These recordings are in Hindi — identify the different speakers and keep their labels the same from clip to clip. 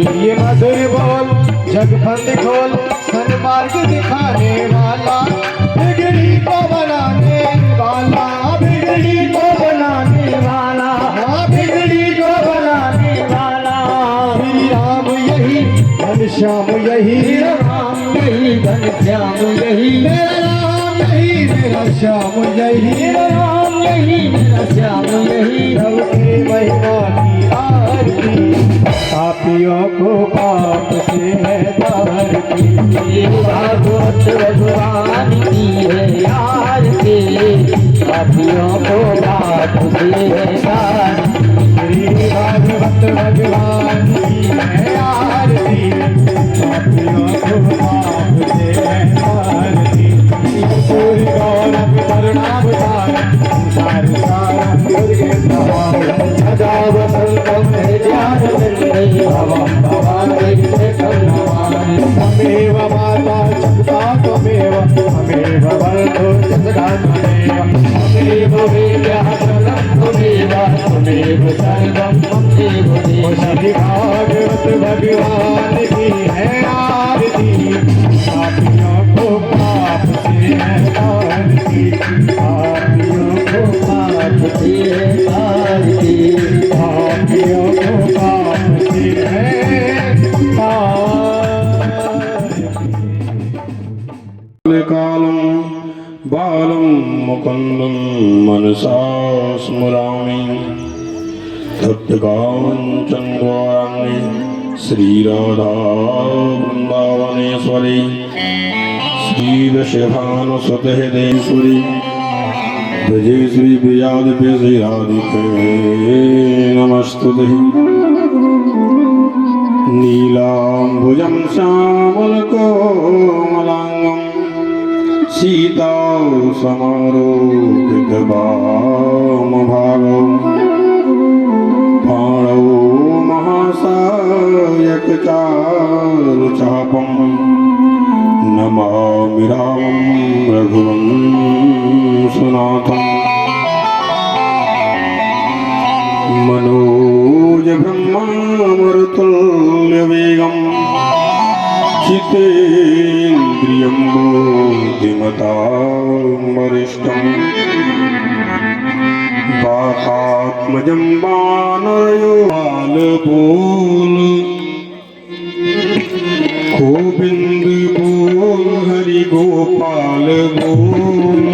Speaker 1: ये मधुर बोल जगबंद खोल सन्मार्ग दिखाने वाला, बिगड़ी को बनाने वाला, बिगड़ी को बनाने वाला, हाँ बिगड़ी को बनाने वाला। श्री राम यही घनश्याम यही, राम यही घनश्याम यही, मेरा राम यही मेरा श्याम यही, मेरा राम यही मेरा श्याम यही। प्रभु की महिमा की आरती, पापियों को पाप से है तारती, भागवत भगवान की है आरती, पापियों को पाप से है तारती। श्री भागवत भगवान की है आरती, पापियों को पाप से है तारती। सूर्य गौरव करुणावतार, संसार सारा दुर्गे सवार, सदावत ध्यान त्वमेव माता जगता त्वमेव, त्वमेव बन्धो जगदा त्वमेव, त्वमेव वेद्यः त्वमेव, त्वमेव सर्वं त्वमेव देव। श्री भागवत भगवान की है आरती, पापियों को पाप से है तारती, पापियों को पाप से है तारती, पापियों को पाप से है
Speaker 2: कालं बालं मुकुन्दं मनसा स्मरामि, तप्तकाञ्चन गौराङ्गी श्रीराधा वृन्दावनेश्वरी, श्रीवृषभानुसुते देश्वरी, भजे श्री विजयादिप्य श्री राधिके नमस्तुते। नीलाम्बुजं श्यामलकोमलाङ्गं सीता समारोपितवामभागौ, पाणौ महासायकचारुचापं, नमामि रामं रघुवंशनाथम्। मनोजब्रह्मामृतुल्यवेगं, चित्तेन्द्रियं बुद्धिमतां वरिष्ठं, वातात्मजं वानरयोपालपोल, गोविंद बोल हरि गोपाल बोल,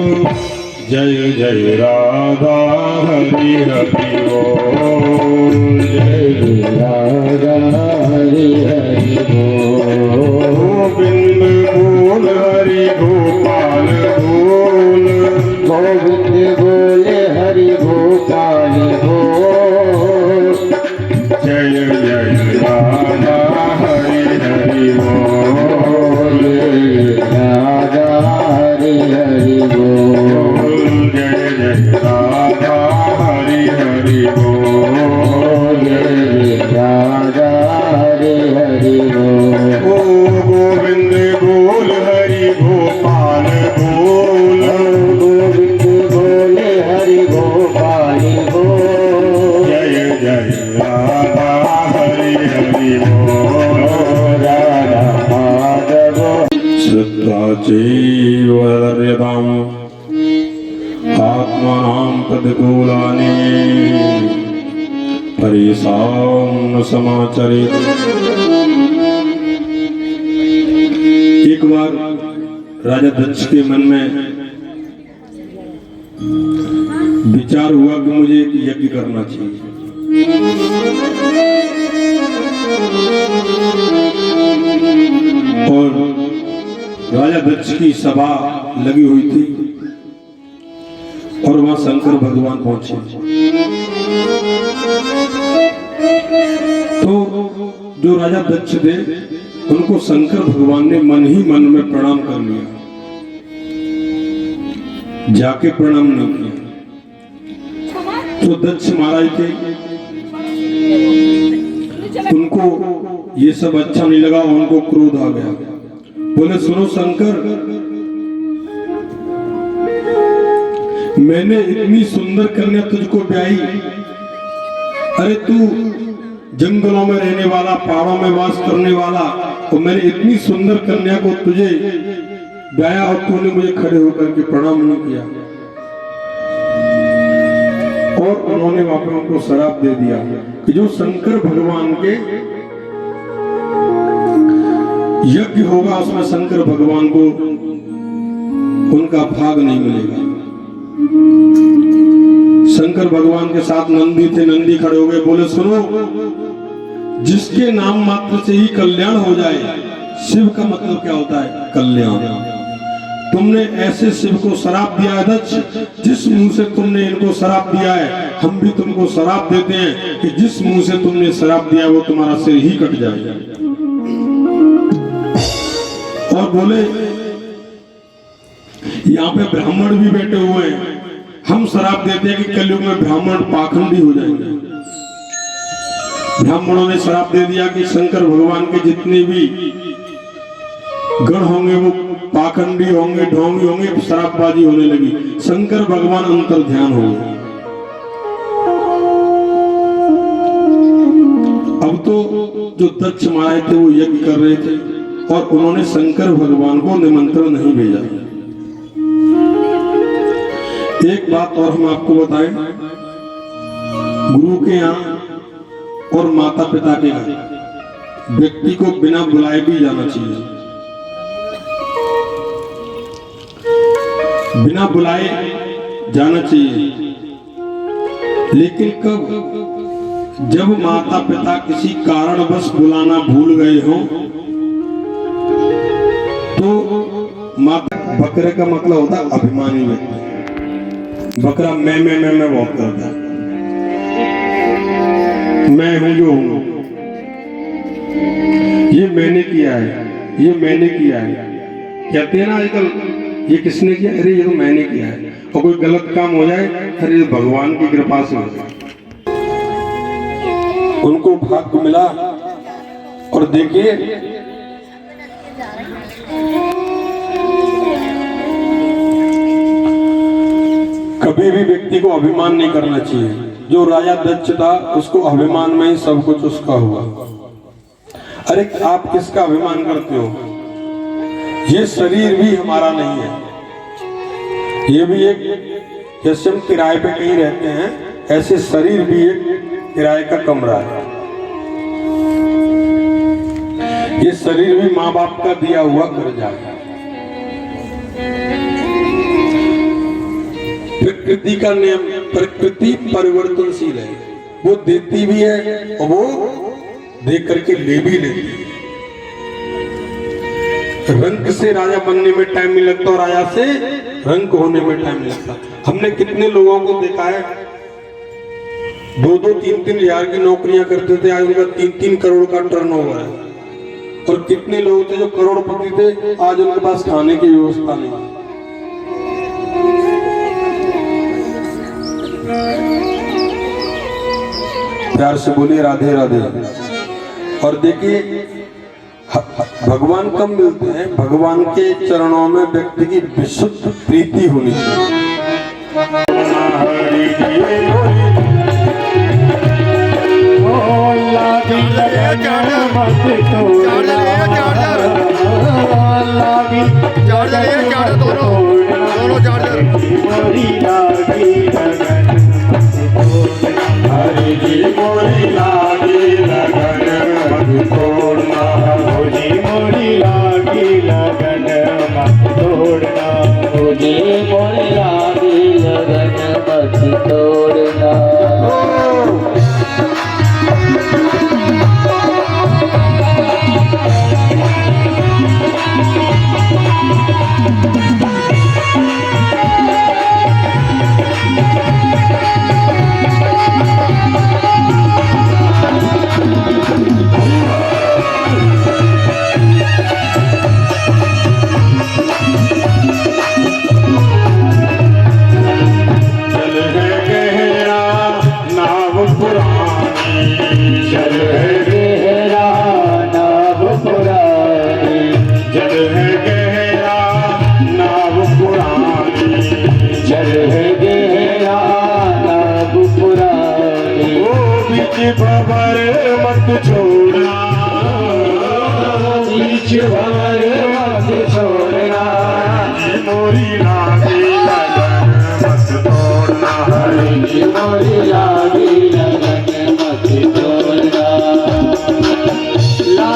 Speaker 2: जय जय राधा हरि हरि बोल, जय जय राधा हरि हरि बोल। गोविंद बोल हरि गोपाल बोल, गोविंद बोल हरि गोपाल बोल, जय जय राधा हरि हरि बोल, राधा हरि हरि बोल, जय जय राधा हरि हरि बोल, राधा हरि हरि बोल। ओ गोविंद बोल हरि गोपाल बोल, गोविंद बोल हरि गोपाल बोल, जय जय राधा हरि हरि बोल, राधा माधव। श्रुत्वा चैव हृदयताम् आत्मानां प्रतिकूलानि, परेषां न समाचरेत्। एक बार राजा दक्ष के मन में विचार हुआ कि मुझे एक यज्ञ करना चाहिए। और राजा दक्ष की सभा लगी हुई थी और वहां शंकर भगवान पहुंचे। तो जो राजा दक्ष थे उनको शंकर भगवान ने मन ही मन में प्रणाम कर लिया, जाके प्रणाम नहीं किया। तो दक्ष महाराज थे, उनको ये सब अच्छा नहीं लगा, उनको क्रोध आ गया। बोले सुनो शंकर, मैंने इतनी सुंदर कन्या तुझको ब्याही, अरे तू जंगलों में रहने वाला, पहाड़ों में वास करने वाला, और मैंने इतनी सुंदर कन्या को तुझे गाया और तूने मुझे खड़े होकर के प्रणाम नहीं किया। और उन्होंने वहां पर उनको श्राप दे दिया कि जो शंकर भगवान के यज्ञ होगा उसमें शंकर भगवान को उनका भाग नहीं मिलेगा। शंकर भगवान के साथ नंदी थे, नंदी खड़े हो गए, बोले सुनो, जिसके नाम मात्र से ही कल्याण हो जाए, शिव का मतलब क्या होता है? कल्याण। तुमने ऐसे शिव को श्राप दिया है दक्ष, जिस मुंह से तुमने इनको श्राप दिया है, हम भी तुमको श्राप देते हैं कि जिस मुंह से तुमने श्राप दिया वो तुम्हारा सिर ही कट जाएगा। और बोले यहाँ पे ब्राह्मण भी बैठे हुए हैं, हम श्राप देते हैं कि कलयुग में ब्राह्मण पाखंडी हो जाएंगे। ब्राह्मणों ने श्राप दे दिया कि शंकर भगवान के जितने भी गण होंगे वो पाखंडी होंगे, ढोंगी होंगे, शराबबाजी होने लगी। शंकर भगवान अंतर ध्यान हो गए। अब तो जो दक्ष महाराज थे वो यज्ञ कर रहे थे और उन्होंने शंकर भगवान को निमंत्रण नहीं भेजा। एक बात और हम आपको बताएं, गुरु के यहाँ और माता पिता के यहाँ व्यक्ति को बिना बुलाए भी जाना चाहिए। बिना बुलाए जाना चाहिए, लेकिन कब? जब माता पिता किसी कारणवश बुलाना भूल गए हो तो माता। बकरे का मतलब होता है अभिमानी व्यक्ति। बकरा मैं बहुत करता है, मैं हूं जो हूं, ये मैंने किया है, ये मैंने किया है। कहते हैं ना आजकल, ये किसने किया? अरे ये तो मैंने किया है। और कोई गलत काम हो जाए, अरे भगवान की कृपा से हो जाए। उनको भाग्य मिला। और देखिए कभी भी व्यक्ति को अभिमान नहीं करना चाहिए। जो राजा दक्ष था उसको अभिमान में ही सब कुछ उसका हुआ। अरे आप किसका अभिमान करते हो? ये शरीर भी हमारा नहीं है, ये भी एक, जैसे हम किराए पे कहीं रहते हैं ऐसे शरीर भी एक किराए का कमरा है। ये शरीर भी माँ बाप का दिया हुआ कर्जा है। प्रकृति का नियम, प्रकृति परिवर्तनशील है, वो देती भी है और वो दे करके ले भी लेती है। रंक से राजा बनने में टाइम नहीं लगता और राजा से रंक होने में टाइम नहीं लगता। हमने कितने लोगों को देखा है 2-2, 3-3 हजार की नौकरियां करते थे, आज उनका 3-3 करोड़ का टर्नओवर है। और कितने लोग थे जो करोड़पति थे, आज उनके पास खाने की व्यवस्था नहीं। प्यार से बोलिए राधे राधे। और देखिए भगवान कब मिलते हैं? भगवान के चरणों में व्यक्ति की विशुद्ध प्रीति होनी चाहिए।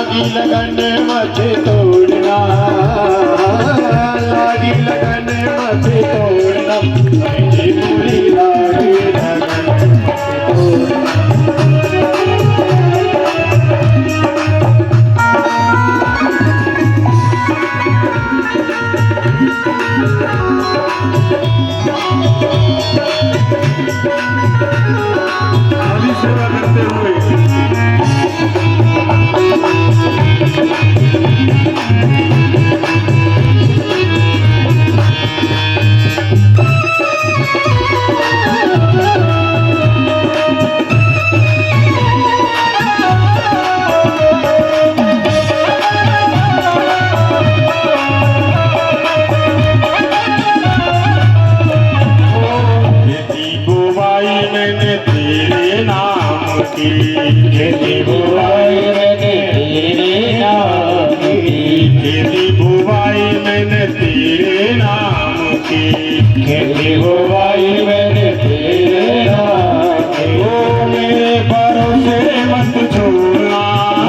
Speaker 1: लागी लगन मत तोड़ना, लागी लगन मत तोड़ना, मेरी पूरी लागी लगन मत तोड़ना। सेवा करते हुए खेती बुआई मैंने तेरे नाम की, खेती बुआई मैंने तेरे नाम की, खेती बुआई मैंने तेरे नाम की। ओ मेरे भरोसे मत छोड़ना,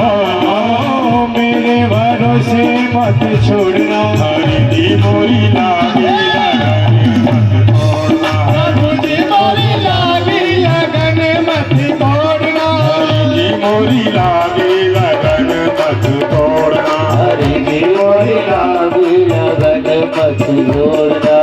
Speaker 1: ओ मेरे भरोसे मत छोड़ना, हरि की मोरी लागी लगन मत तोड़ना, हरि की मोरी लागी लगन मत तोड़ना, मोरी लागी लगन मत तोड़ना, हरि की मोरी लागी लगन मत तोड़ना।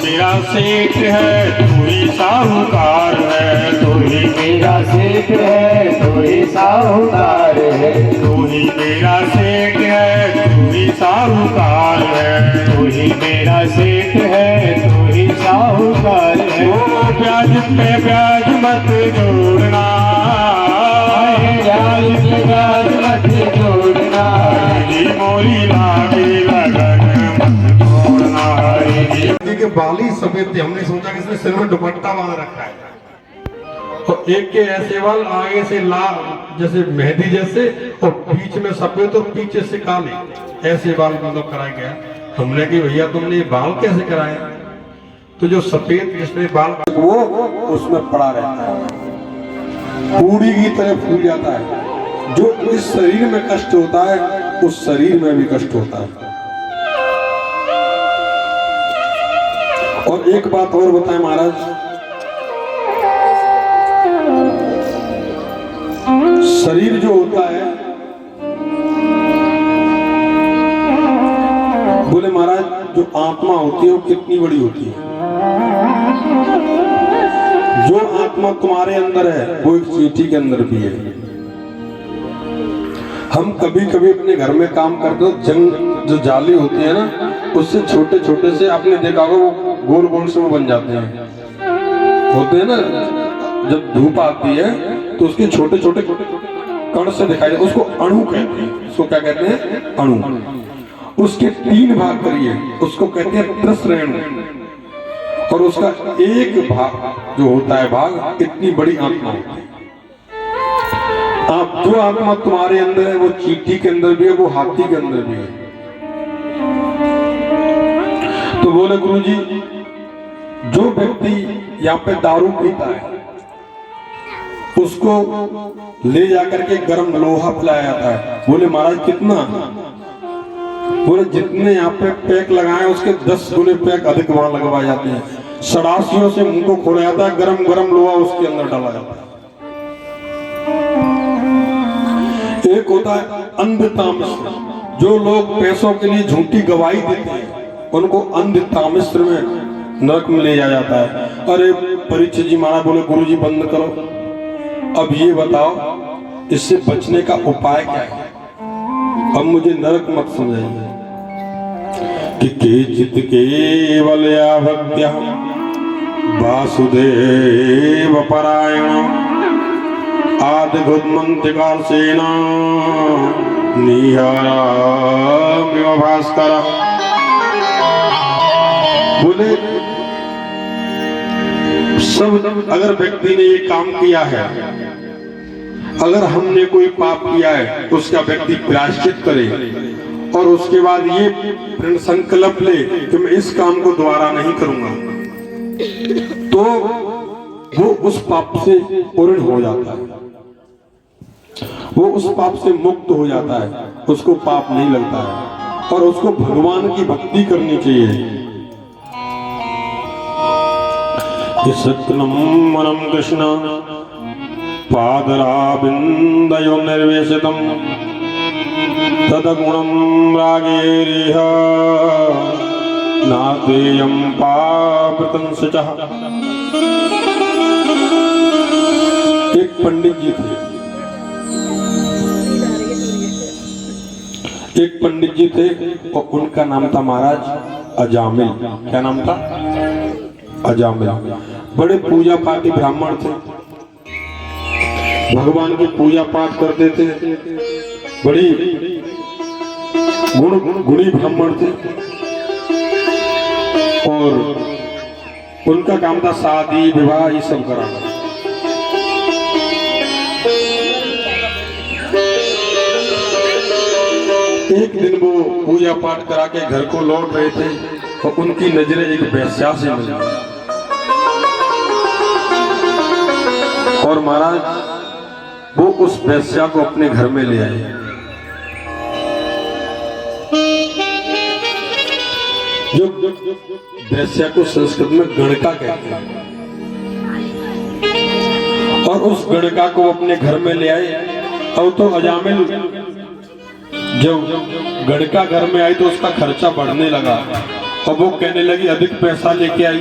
Speaker 1: मेरा सेठ है तू ही साहूकार है, तू ही मेरा सेठ है तू ही साहूकार है, तू ही मेरा सेठ है तू ही साहूकार है, तू ही मेरा सेठ है तू ही साहूकार है। ओ ब्याज पे ब्याज मत जोड़ना, ब्याज पे ब्याज मत जोड़ना, हरि मोरी लागी लगन मत तोड़ना, हरि
Speaker 2: के बाली सफेद थे, हमने सोचा कि इसने सिर में दुपट्टा बांध रखा है, और एक के ऐसे बाल आगे से लाल जैसे मेहंदी जैसे और बीच में सफेद और पीछे से काले, ऐसे बाल मतलब कराया गया। हमने कि भैया तुमने ये बाल कैसे कराए? तो जो सफेद जिसने बाल वो उसमें पड़ा रहता है, पूड़ी की तरह फूल जाता है। जो इस शरीर में कष्ट होता है उस शरीर में भी कष्ट होता है। और एक बात और बताएं महाराज, शरीर जो होता है, बोले महाराज जो आत्मा होती है वो कितनी बड़ी होती है। जो आत्मा तुम्हारे अंदर है वो एक चींटी के अंदर भी है। हम कभी कभी अपने घर में काम करते हो, जंग जो जाली होती है ना, उससे छोटे छोटे से आपने देखा होगा वो गोल गोल से वो बन जाते हैं, होते हैं ना। जब धूप आती है तो उसके छोटे छोटे कण से दिखाई देते, उसको अणु कहते हैं। उसको क्या कहते हैं? अणु। उसके 3 भाग करिए, उसको कहते हैं त्रसरेणु। और उसका एक भाग जो होता है भाग, इतनी बड़ी आत्मा होती है। आप जो आत्मा तुम्हारे अंदर है वो चींटी के अंदर भी है, वो हाथी के अंदर भी है। तो बोले गुरुजी, जो व्यक्ति यहाँ पे दारू पीता है उसको ले जाकर के गर्म लोहा पिलाया जाता है। बोले महाराज कितना? बोले जितने यहाँ पे पैक लगाए उसके 10 गुने पैक अधिक वहां लगवाए जाते हैं। सड़ासियों से मुंह को खोला जाता है, गरम गरम लोहा उसके अंदर डाला जाता है। एक होता है अंधतामिश्र, जो लोग पैसों के लिए झूठी गवाही देते हैं उनको अंधतामिश्र में नरक में ले जाया जाता है। अरे परीक्षित जी महाराज बोले गुरुजी बंद करो, अब ये बताओ इससे बचने का उपाय क्या है? अब मुझे नरक मत समझाइए। कि केचित् केवलया भक्त्या वासुदेव परायण आदिभूतमन्त्रिकार्षेण
Speaker 1: निहारामिव भास्कर।
Speaker 2: बोले सब अगर व्यक्ति ने ये काम किया है, अगर हमने कोई पाप किया है तो उसका व्यक्ति प्रायश्चित करे और उसके बाद ये दृढ़ संकल्प ले कि मैं इस काम को दोबारा नहीं करूंगा, तो वो उस पाप से पूर्ण हो जाता है, वो उस पाप से मुक्त हो जाता है, उसको पाप नहीं लगता है और उसको भगवान की भक्ति करनी चाहिए। सत्नम मनम कृष्ण पादराबिंदयो निर्वेशितम तदगुणम रागेरिह नातेयं पापृतं सचः। एक पंडित जी थे, और उनका नाम था महाराज अजामिल। क्या नाम था? अजामिल। बड़े पूजा पाठी ब्राह्मण थे, भगवान की पूजा पाठ करते थे, बड़ी गुणी ब्राह्मण थे और उनका काम था शादी विवाह ये सब कराना। एक दिन वो पूजा पाठ करा के घर को लौट रहे थे और उनकी नजरें एक वेश्या से मिली और महाराज वो उस वेश्या को अपने घर में ले आए। जो वेश्या को संस्कृत में गणका कहते हैं, और उस गणका को अपने घर में ले आए। अब तो अजामिल जब गणका घर में आई तो उसका खर्चा बढ़ने लगा और वो कहने लगी अधिक पैसा लेके आई।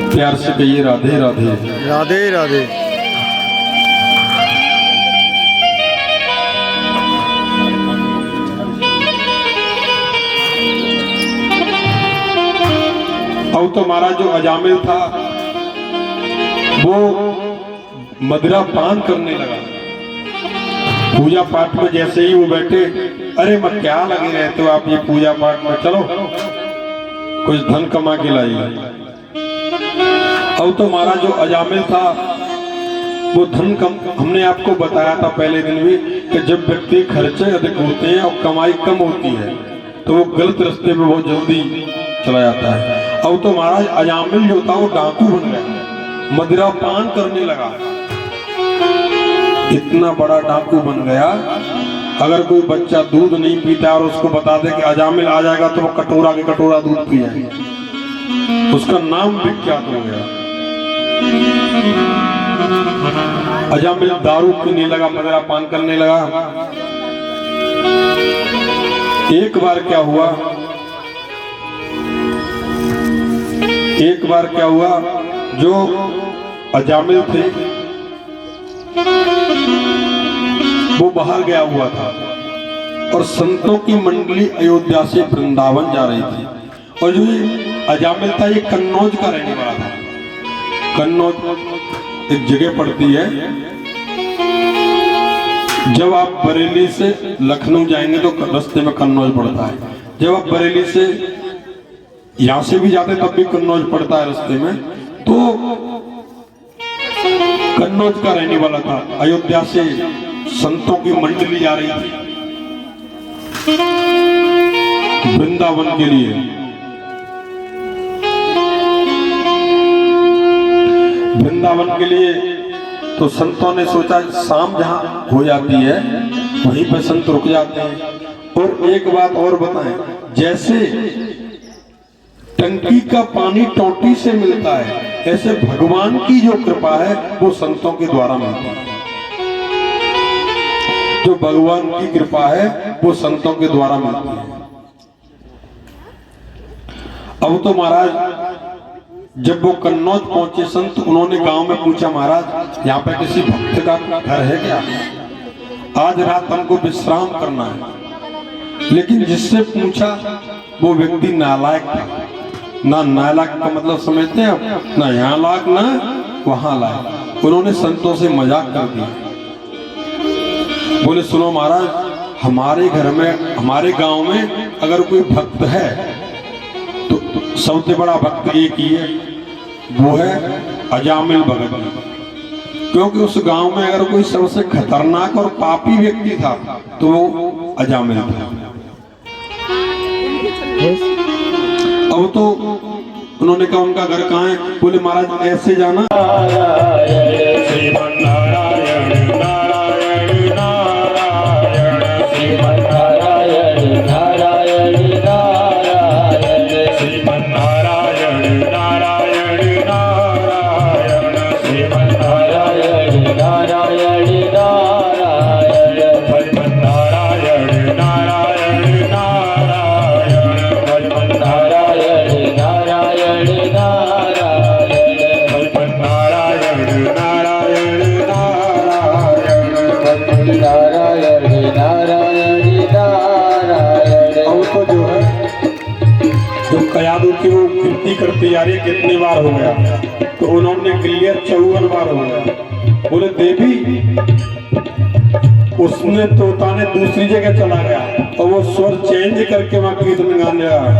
Speaker 2: प्यार से कहिए राधे राधे।
Speaker 3: राधे राधे।
Speaker 2: अब तो महाराज जो अजामिल था वो मदिरा पान करने लगा। पूजा पाठ में जैसे ही वो बैठे, अरे मत क्या लगे रहते हो आप ये पूजा पाठ में, चलो कुछ धन कमा के लाइए। अब तो महाराज जो अजामिल था वो धन कम, हमने आपको बताया था पहले दिन भी कि जब व्यक्ति खर्चे अधिक होते हैं और कमाई कम होती है तो वो गलत रास्ते में बहुत जल्दी चला जाता है। अब तो महाराज अजामिल जो था वो डाकू बन गया, मदिरा पान करने लगा। इतना बड़ा डाकू बन गया, अगर कोई बच्चा दूध नहीं पीता और उसको बता दे कि अजामिल आ जाएगा तो वो कटोरा के कटोरा दूध पी जाएगा। उसका नाम विख्यात हो गया। अजामिल दारू पीने लगा, मदिरा पान करने लगा। एक बार क्या हुआ, जो अजामिल थे वो बाहर गया हुआ था और संतों की मंडली अयोध्या से वृंदावन जा रही थी। और जो अजामिल था ये कन्नौज का रहने वाला था। कन्नौज एक जगह पड़ती है, जब आप बरेली से लखनऊ जाएंगे तो रास्ते में कन्नौज पड़ता है। जब आप बरेली से यहां से भी जाते तब भी कन्नौज पड़ता है रास्ते में। तो कन्नौज का रहने वाला था। अयोध्या से संतों की मंडली जा रही थी वृंदावन के लिए। वृंदावन के लिए तो संतों ने सोचा शाम जहां हो जाती है वहीं पे संत रुक जाते हैं। और एक बात और बताएं, जैसे टंकी का पानी टोटी से मिलता है, ऐसे भगवान की जो कृपा है वो संतों के द्वारा मिलती है। जो भगवान की कृपा है वो संतों के द्वारा मिलती है। अब तो महाराज जब वो कन्नौज पहुंचे संत, उन्होंने गांव में पूछा, महाराज यहाँ पे किसी भक्त का घर है क्या? आज रात हमको विश्राम करना है। लेकिन जिससे पूछा वो व्यक्ति नालायक था। ना नालायक का मतलब समझते हैं आप, ना यहाँ लायक ना वहां लायक। उन्होंने संतों से मजाक कर दिया। बोले सुनो महाराज, हमारे घर में, हमारे गांव में अगर कोई भक्त है तो सबसे बड़ा भक्त एक ही है, वो है अजामिल भगत। क्योंकि उस गांव में अगर कोई सबसे खतरनाक और पापी व्यक्ति था तो वो अजामिल था। अब तो उन्होंने कहा उनका घर कहाँ है? बोले महाराज ऐसे जाना,
Speaker 1: श्रीमन नारायण नारायण नारायण, श्रीमन नारायण नारायण नारायण, श्रीमन नारायण नारायण नारायण, श्रीमन नारायण नारायण नारायण, श्रीमन नारायण नारायण नारायण, श्रीमन नारायण नारायण नारायण, श्रीमन नारायण नारायण नारायण, नारायण नारायण।
Speaker 2: अब तो जो है जो कयादू की वो गिनती करती जा रही है कितनी बार हो गया, तो उन्होंने क्लियर 54 बार हो गया। बोले देवी, उसने तोता ने दूसरी जगह चला गया और वो स्वर चेंज करके वहां कीर्तन गाने लगा,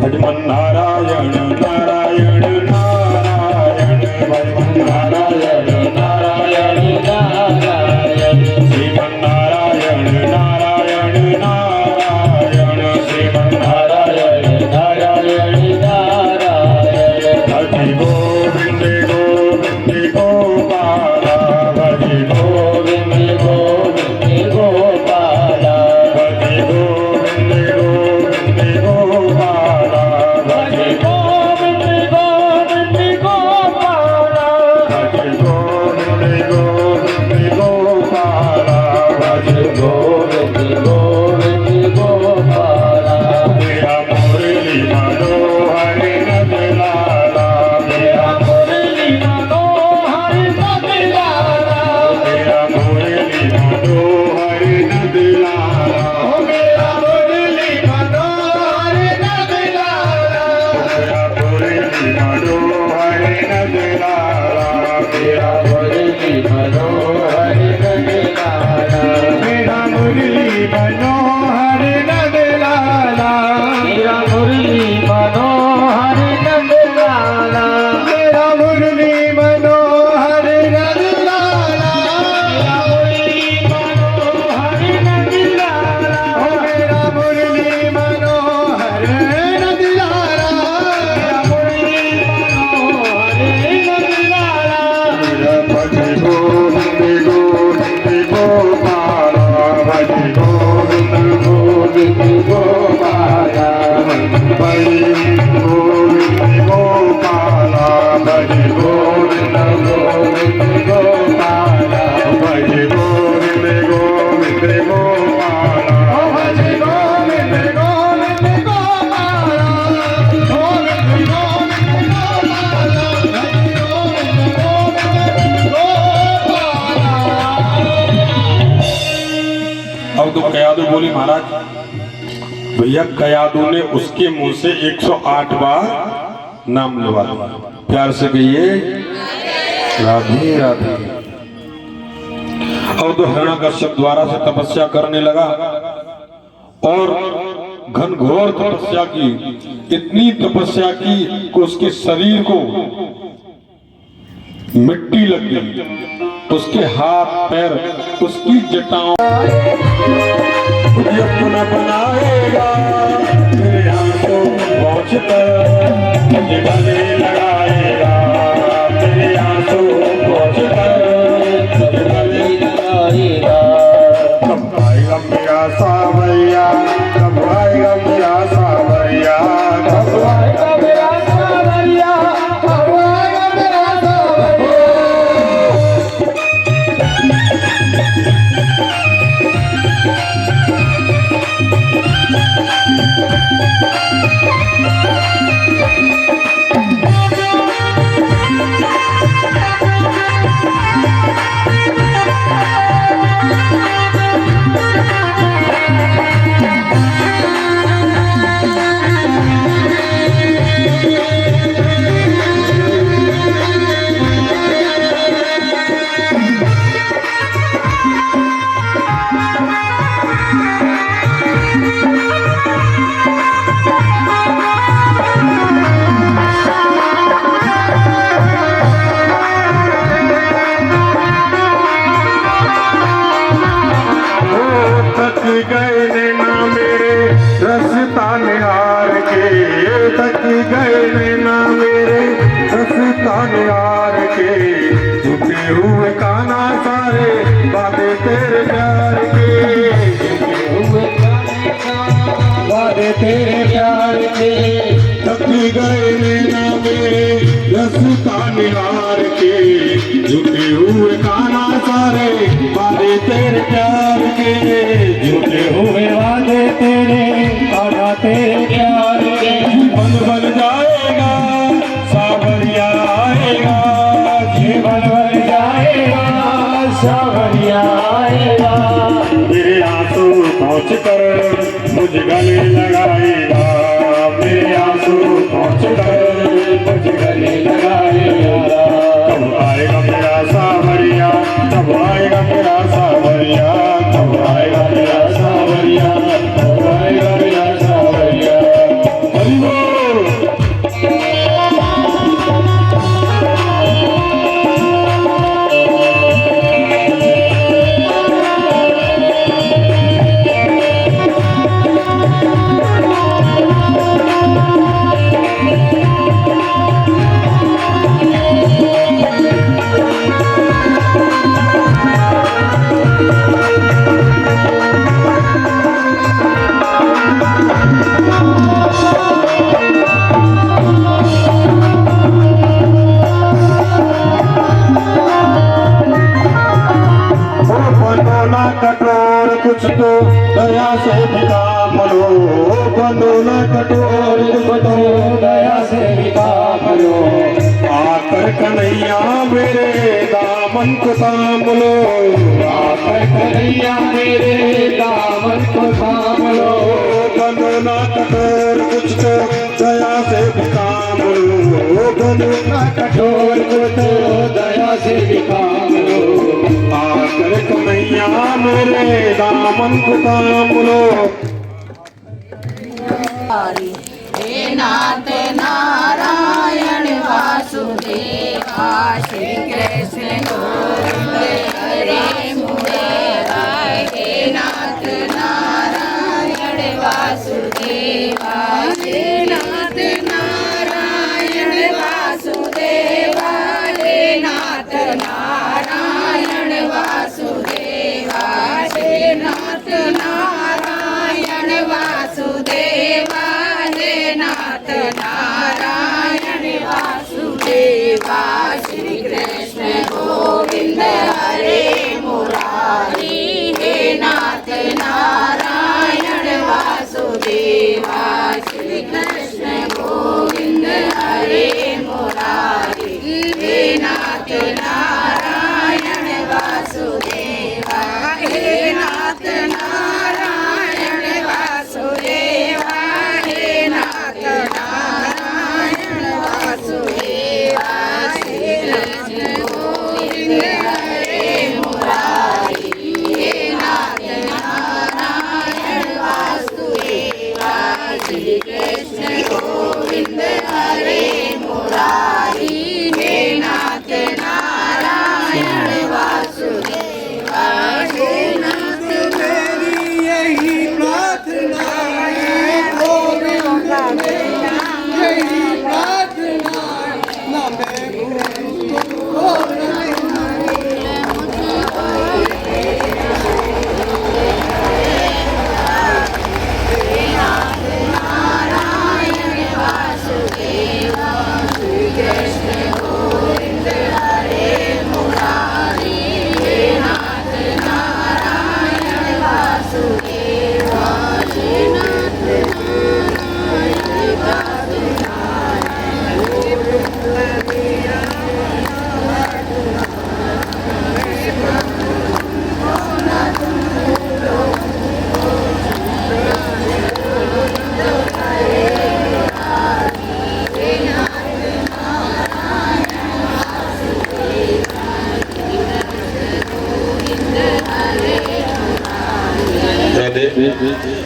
Speaker 2: भजमन नारायण नारायण नारायण, भजमन नारायण नारायण नारायण, श्रीमन नारायण नारायण नारायण, श्रीमन नारायण नारायण नारायण, भज गोविंद गोविंद गोपाला, भज गोविंद गोविंद गोपाला, भज गोविंद गोविंद गोपाला, भज गोविंद गोविंद गोपाला, भज गोविंद गोविंद गोपाला, भज
Speaker 1: गोविंद गोविंद गोपाला,
Speaker 2: मेरा मुरली मनोहर नंद लाला, मेरा
Speaker 1: मुरली मनोहर नंद लाला,
Speaker 2: मेरा मुरली मनोहर नंद लाला,
Speaker 1: मेरा मुरली मनोहर नंद लाला,
Speaker 2: मेरा मुरली मनोहर नंद लाला,
Speaker 1: मेरा मुरली मनोहर नंद लाला,
Speaker 2: मेरा मुरली मनोहर नंद लाला,
Speaker 1: मेरा मुरली मनोहर नंद लाला,
Speaker 2: मेरा मुरली मनोहर नंद लाला,
Speaker 1: मेरा मुरली मनोहर नंद लाला,
Speaker 2: मेरा मुरली मनोहर नंद लाला,
Speaker 1: मेरा मुरली मनोहर नंद लाला,
Speaker 2: मेरा भज गोविंद गोविंद गोपाला, भज गोविंद गोविंद गोपाला, भज गोविंद गोपाला, भज गोविंद गोविंद गोपाला, भज गोविंद गोविंद गोपाला, भज गोविंद गोविंद गोपाला, गोविंद गोविंद गोपाला, भज गोविंद गोविंद गोपाला। अब तो कयादू बोली महाराज, भैया कयादू ने उसके मुंह से 108 बार नाम लेवा दिया। प्यार से कहिए राधे राधे। अब तो हिरण्यकश्यप द्वारा से तपस्या करने लगा और घनघोर तपस्या की, इतनी तपस्या की कि उसके शरीर को मिट्टी लग गई, उसके हाथ पैर, उसकी जटाओं तुझे अपना बनाएगा, तेरे आंसू पहुंचकर तुझे गले लगाएगा, तेरे आंसू पहुंचकर तुझे गले
Speaker 1: लगाएगा,
Speaker 2: कब आएगा मेरा सावरिया, कब आएगा मेरा सावरिया, कब
Speaker 1: आएगा मेरा सावरिया, कब आएगा मेरा सावरिया। थक गए नैना मेरे रसता निहार के, थक गए नैना मेरे रसता निहार के, झुके हुए काना सारे वादे तेरे प्यार के, झुके हुए वादे तेरे प्यार के, थक गए नैना मेरे रसता निहार के, झुके हुए काना सारे वादे तेरे प्यार के, झूठे हुए वादे तेरे काना तेरे प्यार के, बन बन जाएगा सावरिया आएगा, जीवन बन जाएगा सावरिया आएगा, मेरे आंसू पहुँच कर मुझ गले लगाएगा, मेरे आंसू पहुँच कर मुझ गले लगाएगा, कब आएगा मेरा सावरिया, कब आएगा मेरा सावरिया, कब आएगा मेरा सावरिया, कब आएगा मेरा सावरिया। हरि बोल। कठोर कुछ तो दया से भी काम लो, बनो ना कठोर कुछ तो दया से भी काम लो, आकर कन्हैया मेरे दामन को थाम लो, आकर कन्हैया मेरे दामन को थाम लो, बनो ना कठोर कुछ तो दया से भी काम लो, बनो ना कठोर कुछ तो दया से भी काम लो, आकर कन्हैया मेरे दामन को थाम लो।
Speaker 3: हे नाथ नारायण वासुदेवा श्री कृष्ण गोविंद हरे मुरारी, हे नाथ नारायण वासुदेवा, हे नाथ नारायण वासुदेवा, हे नाथ नारायण वासुदेवा, हे नाथ नारायण वासुदेवा, हे नाथ नारायण वासुदेवा, श्री कृष्ण गोविंद हरे मुरारी, हे नाथ नारायण वासुदेवा, श्री कृष्ण गोविंद हरे मुरारी, हे नाथ नारायण वासुदेवा, हे नाथ नारायण वासुदेवा, हे नाथ नारायण वासुदेवा, श्री कृष्ण गोविंद हरे मुरारी, हे नाथ नारायण वासुदेवा, श्री कृष्ण गोविंद हरे मुरारी, हे नाथ नारायण वासुदेवा, हे नाथ
Speaker 4: मेरी यही प्रार्थना है, गोविंद मेरा यही प्रार्थना है, ना मैं भूलूं नहीं।
Speaker 3: नारायण वासुदेवा, श्री कृष्ण गोविंद हरे मुरारी, हे नाथ नारायण वासुदेवा, हे नाथ नारायण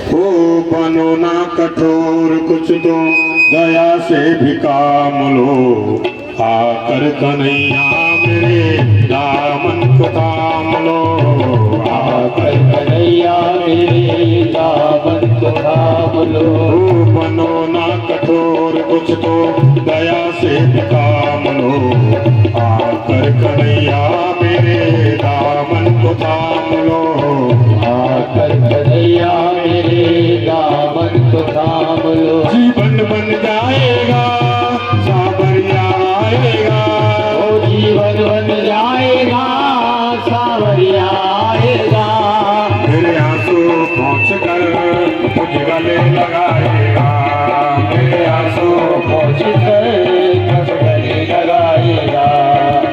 Speaker 1: हो बनो ना कठोर कुछ तो दया से भी काम लो, आकर कन्हैया मेरे दामन को थाम लो, आकर कन्हैया मेरे मुझ गले लगाएगा, मेरे आंसू पोंछ कर कब गले लगाएगा।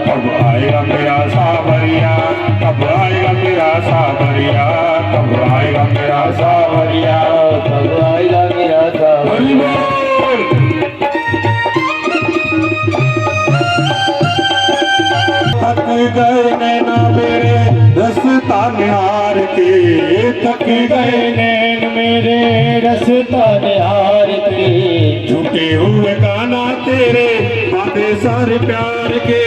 Speaker 1: कब आएगा मेरा सावरिया, कब आएगा मेरा सावरिया, कब आएगा मेरा सावरिया, कब आएगा मेरा सावरिया। थक गए नैना मेरे रसता निहार के, थक गए नैन मेरे रसता निहार के। झूठे हुए गाना तेरे वादे सारे प्यार के,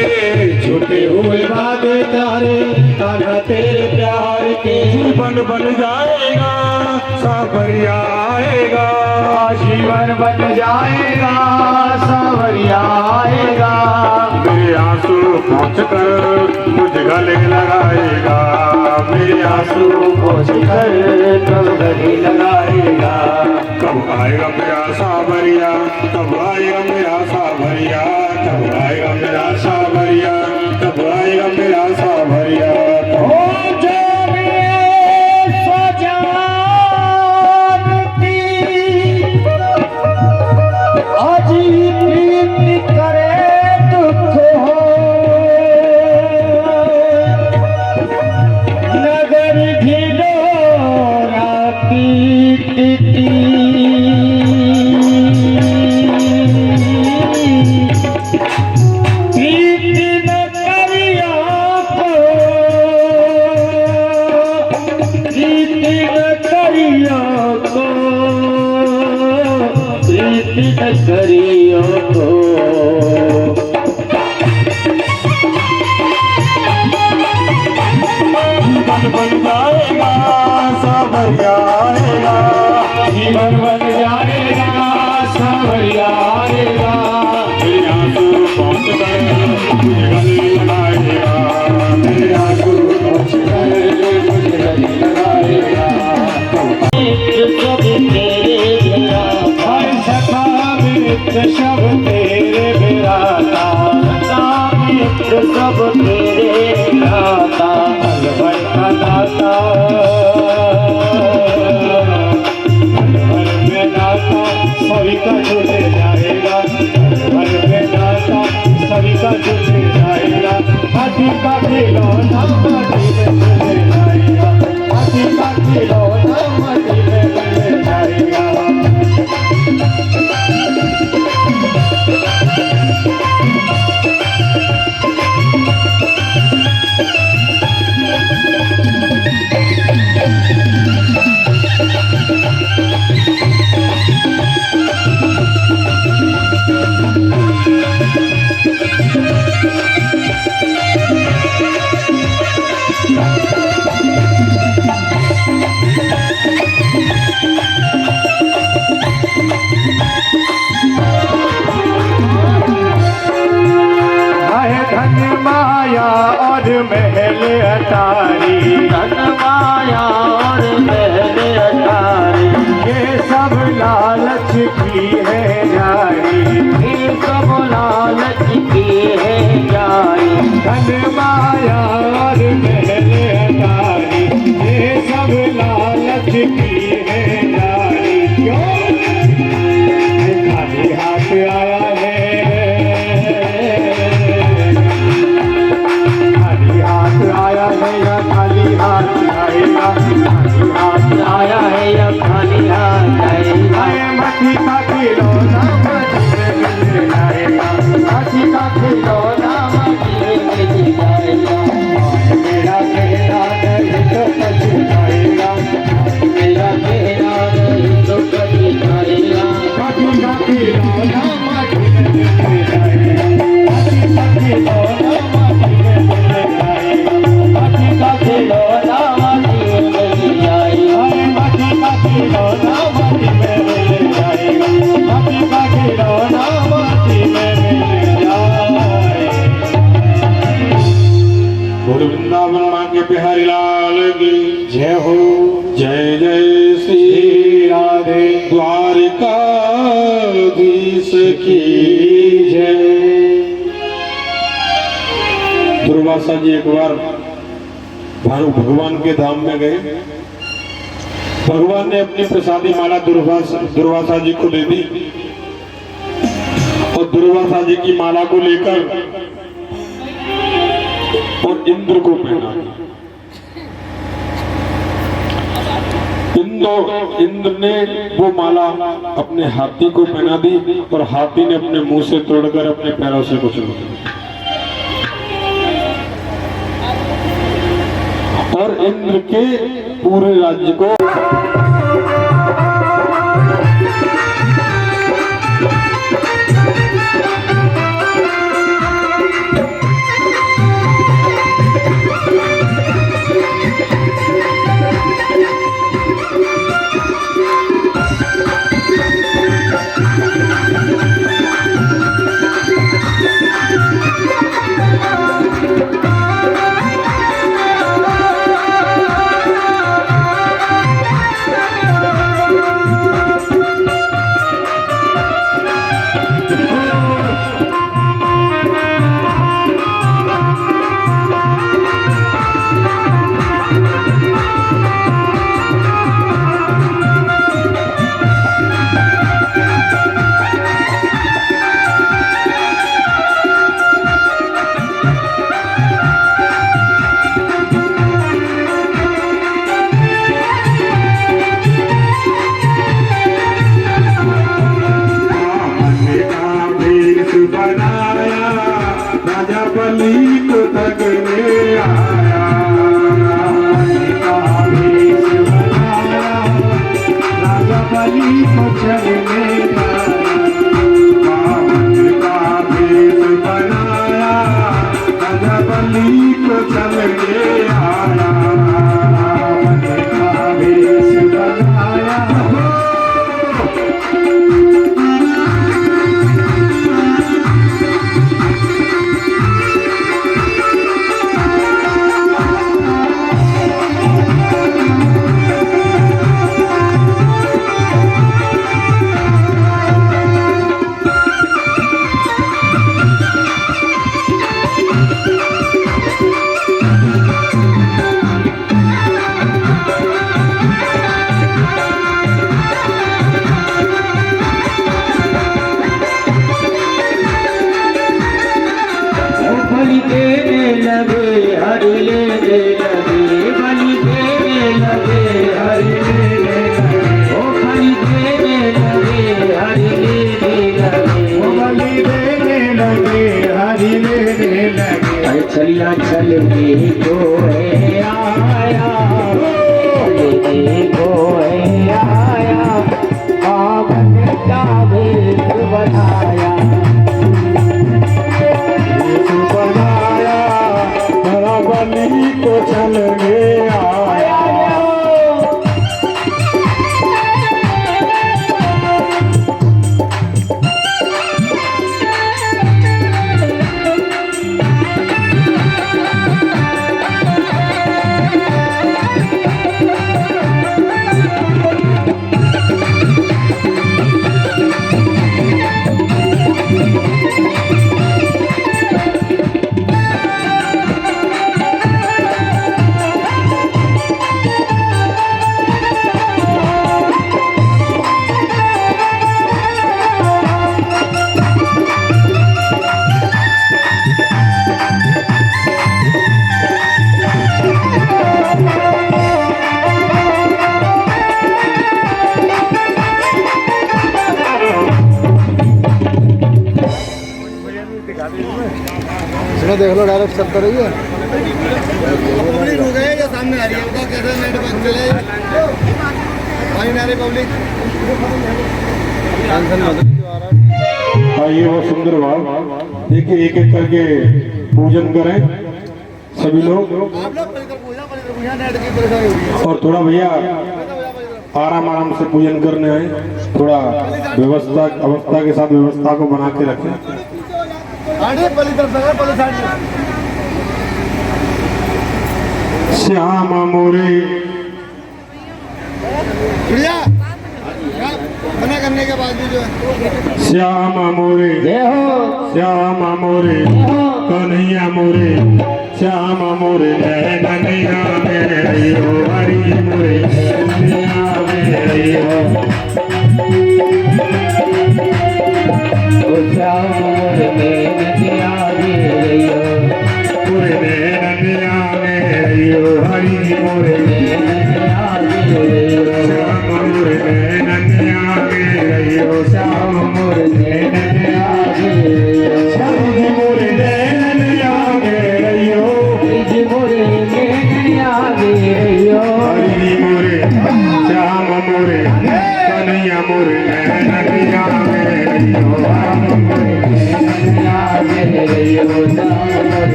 Speaker 1: झूठे हुए वादे तारे गाना तेरे प्यार के। जीवन बन जाएगा सावरिया आएगा, जीवन बन जाएगा सावरिया आएगा। मेरे आंसू पोंछ कर मुझ गले लगाएगा, मेरे आंसू पोंछ कर कब गले लगाएगा। कब आएगा मेरा सावरिया, कब आएगा मेरा सावरिया, कब आएगा मेरा सावरिया, कब आएगा मेरा सावरिया। ओ करियो को जीवन बन जाएगा सावरिया आएगा, जीवन बन जाएगा सावरिया आएगा। मेरे आंसू पोंछ कर मुझे गले लगाएगा, मेरे आंसू पोंछ कर मुझे गले लगाएगा। सब तेरे बिना भाई सखा मित्र सब तेरे बिराता, मित्र सब तेरे नाता, अलवर का नाता, अलवर में नाता सभी का जुड़ जाएगा, अलवर में नाता सभी का जुड़ जाएगा। हाथी का खिलौना माटी में मिल जाएगा, हाथी का खिलौना माटी में मिल जाएगा। धन माया और महल अटारी, धन माया और महल अटारी, ये सब लालच की है जारी, ये सब लालच की है जारी। धन माया और महल अटारी, ये सब लालच की है जारी। क्यों खाली हाथ आया है, आया है या खाली हाथ आएगा, खाली हाथ आया है या खाली हाथ आएगा। मछली का खिलौना मछली में मिल जाएगा, मछली का खिलौना मछली में मिल जाएगा। मेरा कहना नहीं तो पछताएगा, मेरा कहना नहीं तो पछताएगा। मछली का खिलौना मछली में मिल जाएगा, मछली का खिलौना मछली में मिल जाएगा। मछली का खिलौना मछली में मिल जाएगा, मछली का खिलौना मछली में मिल जाएगा, मछली का खिलौना मछली में मिल जाएगा। बोल वृंदावन माँ के बिहारी लाल की जय हो। जय जय श्री राधे द्वारिकाधीश की जय। दुर्वासा जी एक बार भानु भगवान के धाम में गए,
Speaker 2: भगवान ने अपनी प्रसादी माला दुर्वासा जी को दे दी और दुर्वासा जी की माला को लेकर और इंद्र को पहना। इंद्र ने वो माला अपने हाथी को पहना दी और हाथी ने अपने मुंह से तोड़कर अपने पैरों से कुचल दिया। और इंद्र के पूरे राज्य को
Speaker 1: चलिया चलने को है आया, चलने को है आया, आमन का भेष बनाया, भेष बनाया, बड़ा बलि को चलने आया।
Speaker 4: इसमें देख लो डायरेक्ट चलता रही है। पब्लिक हो गए या सामने आ रही है, उनका कैसा नेट बंद चले पानी ना रही पब्लिक।
Speaker 2: आइए वो सुंदर भाव देखिए, एक एक करके पूजन करें सभी लोग।
Speaker 4: आप लोग पूजा नेट की परेशानी होगी।
Speaker 2: और थोड़ा भैया आराम आराम से पूजन करने आए, थोड़ा अवस्था के साथ व्यवस्था को बना के रखें। श्याम मोरे
Speaker 4: मना करने के बाद भी जो है
Speaker 2: श्याम मोरे, श्याम मोरे कन्हैया मोरे, श्याम मोरे नैया मेरे हरि मोरे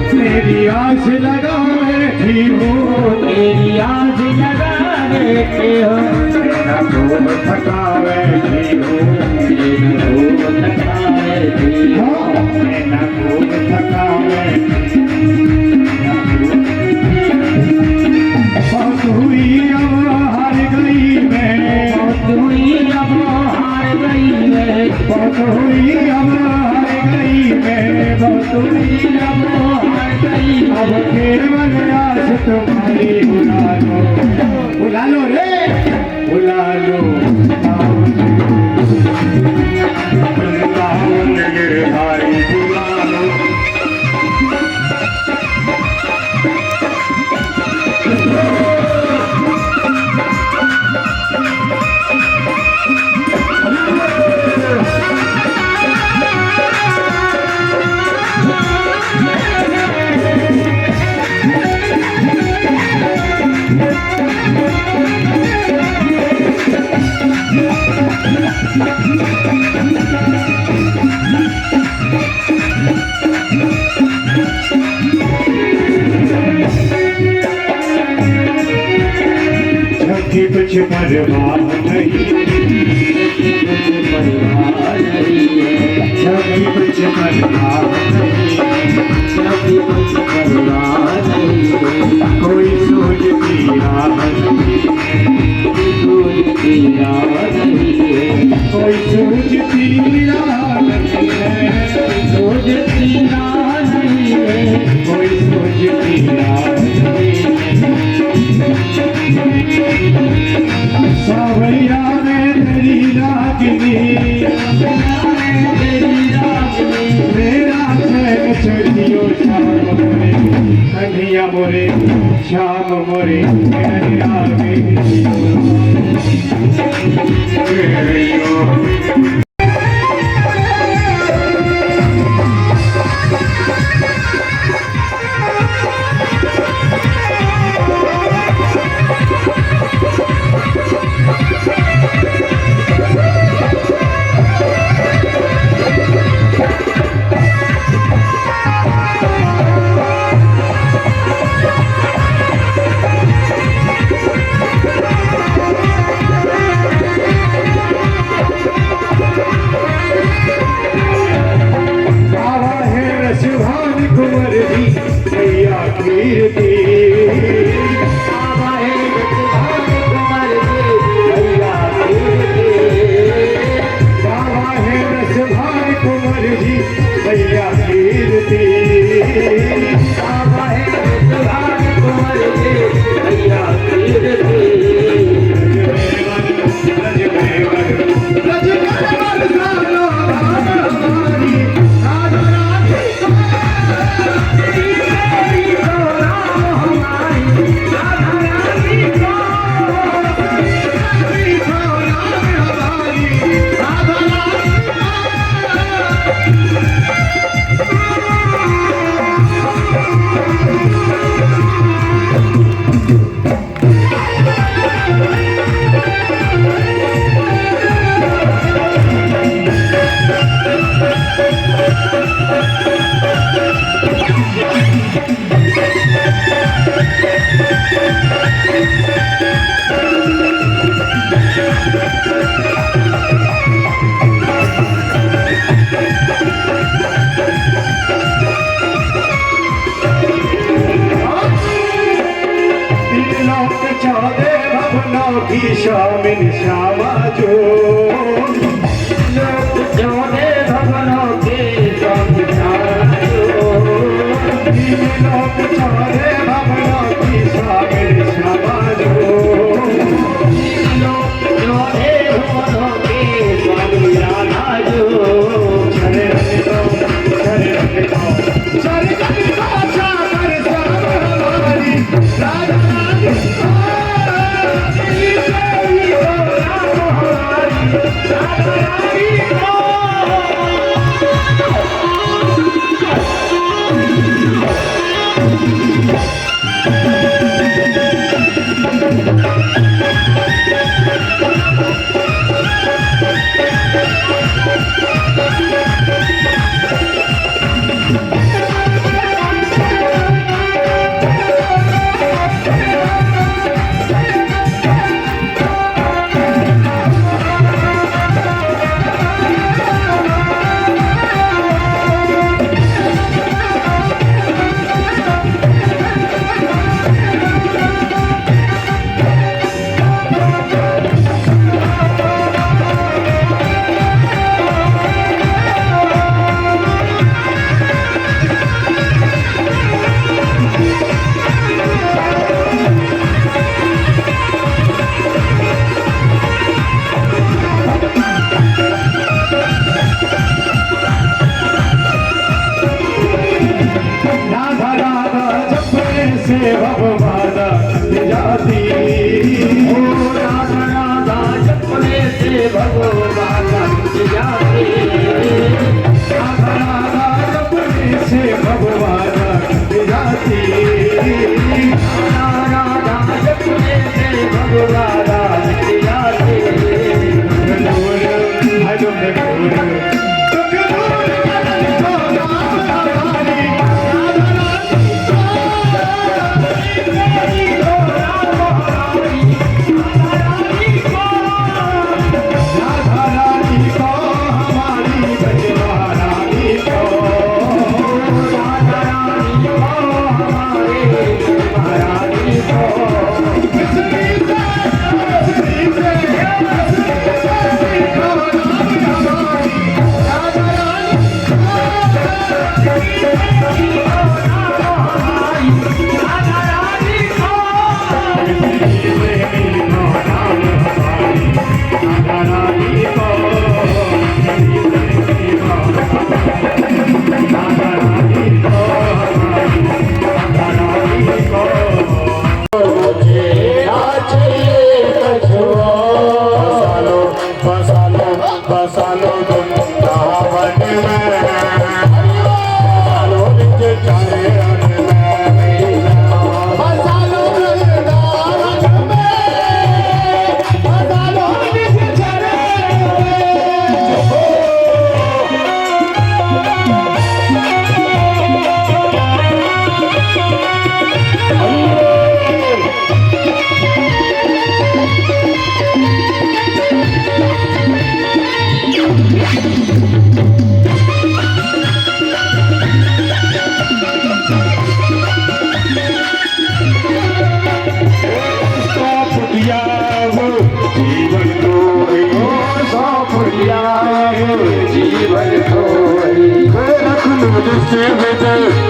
Speaker 1: तेरी आस लगा बैठी हो, तेरी आस लगा बैठी हो, तेरा खूब थका बैठी हो, तेरा खूब थका बैठी हो, तेरा खूब थका बैठी बहुत हुई अब हार गई मैं, बहुत हुई अब हार गई मैं, बहुत हुई अब हार गई मैं, बहुत हुई अब हार गई। अब केवल आस तुम्हारी बुला लो रे, बुला लो गिरधारी बुला लो। जबकि कुछ परवाह नहीं, जबकि कुछ परवाह नहीं, जबकि कुछ परवाह नहीं, कोई सोचती राह नहीं, सोचती राह नहीं, कोई सोचती राह नहीं है, सोचती राह नहीं है, कोई सोचती राह नहीं है। सावरिया में तेरी रागनी, मेरा चैन चढ़ियो शाम मोरे, कन्हैया मोरे, शाम मोरे, तेरी रागनी। की शामिल श्यामा जो लोक जोड़े भवनों के लोक जोड़े भवनों की शामिल श्यामा जो लोक जोड़े भवनों के स्वामी राधा जो चले रहे दो चले रहे दो चले रहे दो चाकर श्याम हमारी राधा रानी भवबाधा जाती। ओ राधा राधा जपने से भवबाधा जाती। राधा राधा जपने से भवबाधा जाती। राधा राधा जपने से भवबाधा जाती। I don't know.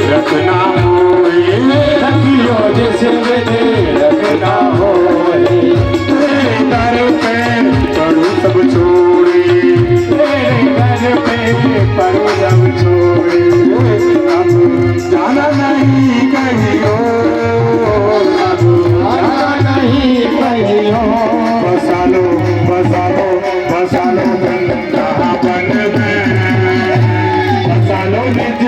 Speaker 1: रखना होए रखियो जैसे बेटे रखना होए। तेरे दर पे पड़ू सब छोड़े। तेरे दर पे पड़ू सब छोड़े। अब जाना नहीं कहियो। अब जाना नहीं कहियो। बसा लो बसा लो बसा लो वृंदावन में। बसा लो निज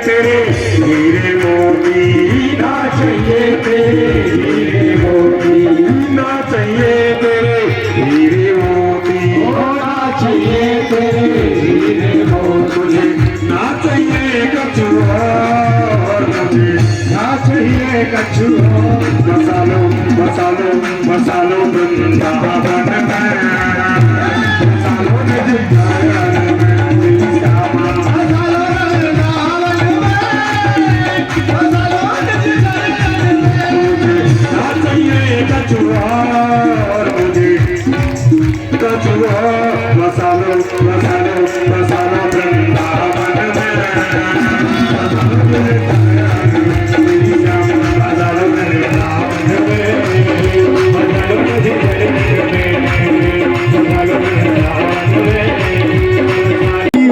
Speaker 1: तेरे हीरे मोती, ना चाहिए तेरे हीरे मोती, ना चाहिए तेरे हीरे मोती, ना चाहिए तेरे हीरे मोती, ना चाहिए कछुआ, मुझे ना चाहिए कछुआ। मसालो मसालो मसालो वृंदावन में, मसालो में मसालो मसालो मसालो वृंदावन में, मसालो वृंदावन में, मसालो मुझे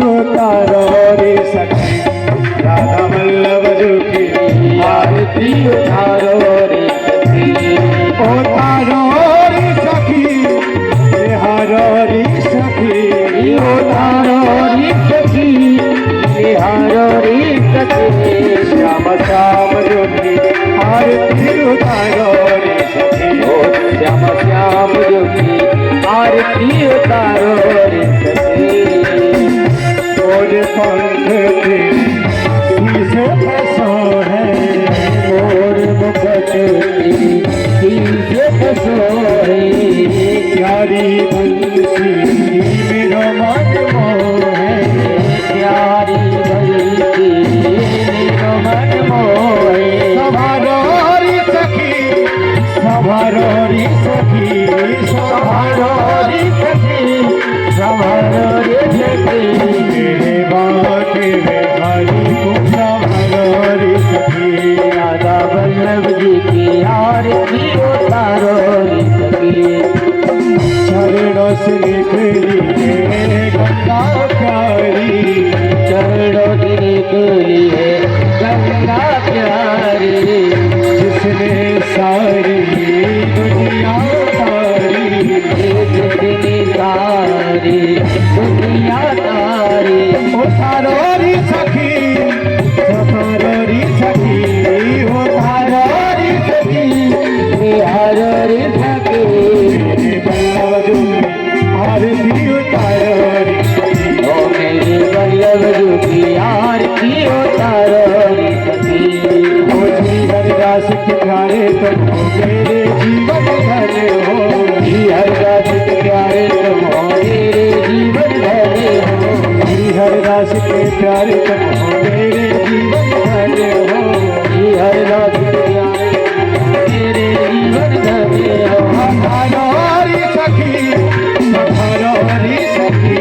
Speaker 5: उतारो रे सखी राधा वल्लभ जी की आरती उतारो रे सखी, उतारो रे सखी निहारो रे सखी, उतारो रे सखी निहारो रे सखी, श्याम श्याम जोगी आरती उतारो रे सखी, ओ श्याम श्याम जोगी आरती उतारो रे सखी। मोर पंख के शीशे फंसो है, मोर मुकुट के शीशे फंसो है, प्यारी बंसी मेरो मन मोह है, प्यारी बंसी मेरो मन मोह है। संभारो रे सखी संभारो रे सखी, संभारो रे सखी संभारो रे सखी, हरि सखी राधा वल्लभ जी की आरती उतारो रे सखी। चरणों से निकली है गंगा प्यारी, चरणों से निकली है गंगा प्यारी, जिसने सारी दुनिया तारी, जिसने सारी दुनिया तारी। उतारो रे सखी उतारो रे सखी, उतारो रे सखी निहारो रे सखी, वल्लभ जी आरती उतारो रे सखी, ओ मेरे वल्लभ जी आरती उतारो रे सखी। ओ श्री हरिदास के प्यारे तुम हो मेरे जीवन धन हो, श्री हरिदास के प्यारे तुम हो मेरे जीवन धन हो, श्री हरिदास के प्यारे तुम हो मेरे जीवन धन हो, श्री हरिदास के प्यारे मेरे जीवन धन हो। हमारो रे सखी हमारो रे सखी